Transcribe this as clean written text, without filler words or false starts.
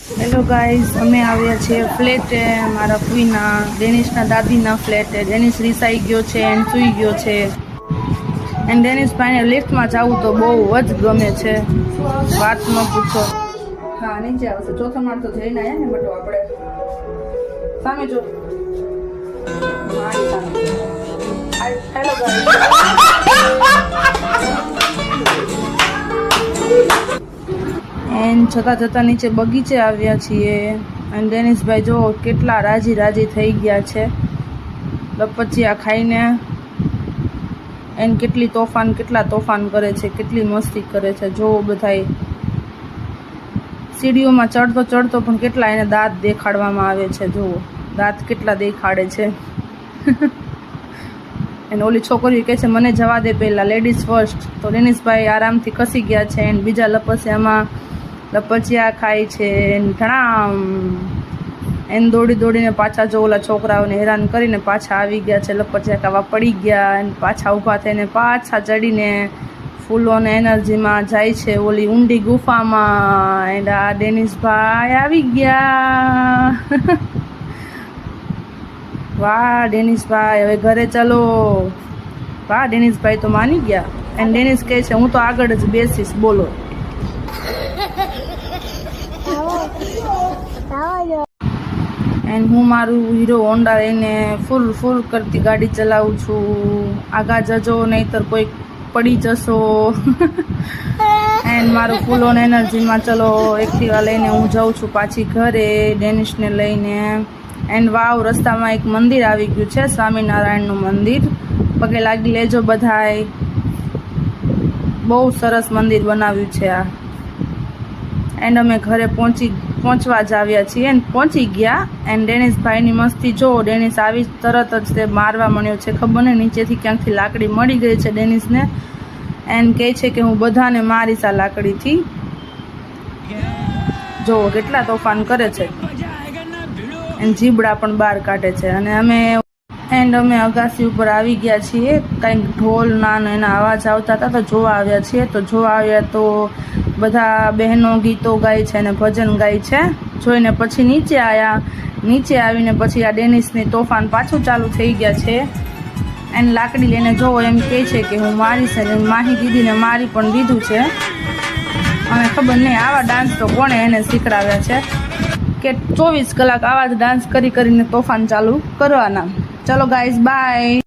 Hello guys, અમે આવ્યા છીએ ફ્લેટે મારા ફૂઈના ડેનિશના દાદીના ફ્લેટે. ડેનિશ રીસાઈ ગયો છે એન્ડ સૂઈ ગયો છે. એન્ડ ડેનિશભાઈને લિફ્ટમાં જવું તો બહુ જ ગમે છે, વાત ન પૂછો. હા, નીચે આવશે. ચોથો માળ તો જઈને આવ્યા ને બટો આપણે. સામે જો, મારી સામે. હેલો ગાઈઝ, એન્ડ જતાં જતાં નીચે બગીચે આવ્યા છીએ. અને ડેનિશભાઈ જો કેટલા રાજી રાજી થઈ ગયા છે લપચિયા ખાઈને. એન્ડ કેટલા તોફાન કરે છે, કેટલી મસ્તી કરે છે. જો બધાય સીડીઓમાં ચડતો પણ કેટલા એને દાંત દેખાડવામાં આવે છે. જુઓ દાંત કેટલા દેખાડે છે. એને ઓલી છોકરીઓ કહે છે મને જવા દે પહેલાં, લેડીઝ ફર્સ્ટ. તો ડેનિશભાઈ આરામથી ખસી ગયા છે. એન્ડ બીજા લપસ્યામાં લપચિયા ખાય છે. ધણામ એને દોડીને પાછા જો ઓલા છોકરાઓને હેરાન કરીને પાછા આવી ગયા છે. લપચિયા ખાવા પડી ગયા અને પાછા ઊભા થઈને પાછા ચડીને ફૂલોને એનર્જીમાં જાય છે ઓલી ઊંડી ગુફામાં. એન્ડ આ ડેનિશભાઈ આવી ગયા. વાહ ડેનિશભાઈ, હવે ઘરે ચલો. વાહ ડેનિશભાઈ તો માની ગયા. એન્ડ ડેનિશ કહે છે હું તો આગળ જ બેસીશ. બોલો. એન્ડ હું મારું હીરો હોન્ડા લઈને ફૂલ કરતી ગાડી ચલાવું છું. આગા જજો નહીતર કોઈ પડી જશો. એન્ડ મારું ફૂલ ઓન એનર્જીમાં ચલો એક્ટિવા લઈને હું જાઉં છું પાછી ઘરે ડેનિશને લઈને. એન્ડ વાવ, રસ્તામાં એક મંદિર આવી ગયું છે, સ્વામિનારાયણનું મંદિર. પગે લાગી લેજો બધાય. બહુ સરસ મંદિર બનાવ્યું છે આ. એન્ડ અમે ઘરે પહોંચવા જ આવ્યા છીએ એન્ડ પહોંચી ગયા. એન્ડ ડેનિશભાઈની મસ્તી જો, ડેનિશ આવી તરત જ તે મારવા મળ્યો છે. ખબર ને નીચેથી ક્યાંકથી લાકડી મળી ગઈ છે ડેનિશને. એન્ડ કહે છે કે હું બધાને મારીશ આ લાકડીથી. જો કેટલા તોફાન કરે છે. એન્ડ જીબડા પણ બહાર કાઢે છે. અને અમે અગાસી ઉપર આવી ગયા છીએ. કંઈક ઢોલના એના અવાજ આવતા હતા તો જોવા આવ્યા છીએ. તો બધા બહેનો ગીતો ગાય છે અને ભજન ગાય છે. જોઈને પછી નીચે આવ્યા. નીચે આવીને પછી આ ડેનિશની તોફાન પાછું ચાલુ થઈ ગયા છે. એન્ડ લાકડી લઈને જોવો એમ કહે છે કે હું મારીશ. અને માહી દીદીને મારી પણ દીધું છે. અને ખબર નહીં આવા ડાન્સ તો કોણે એને શીખડાવ્યા છે કે 24 કલાક આવા જ ડાન્સ કરીને તોફાન ચાલુ કરવાના. ચલો ગાઈઝ, બાય.